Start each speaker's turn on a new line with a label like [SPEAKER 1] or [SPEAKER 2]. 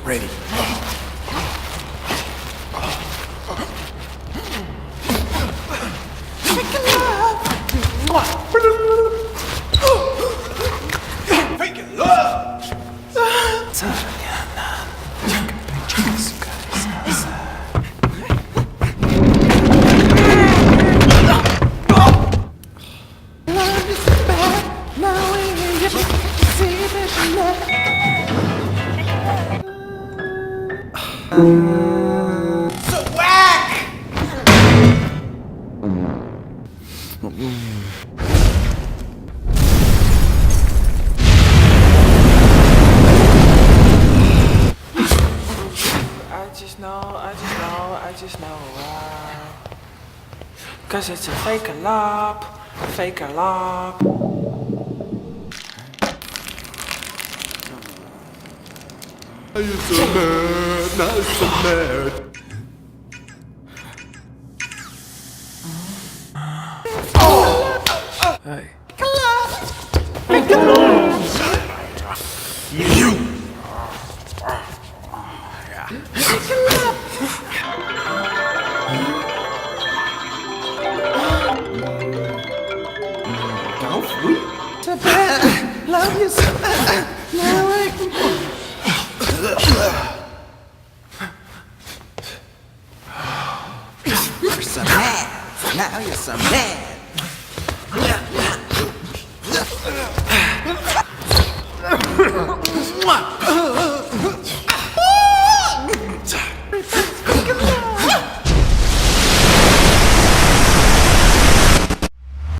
[SPEAKER 1] Ready. Fake love. So whack!
[SPEAKER 2] I just know why. 'Cause it's a fake love, fake love.
[SPEAKER 1] I'm so mad, not so mad.
[SPEAKER 2] Hey.
[SPEAKER 1] Love you so bad. Now I can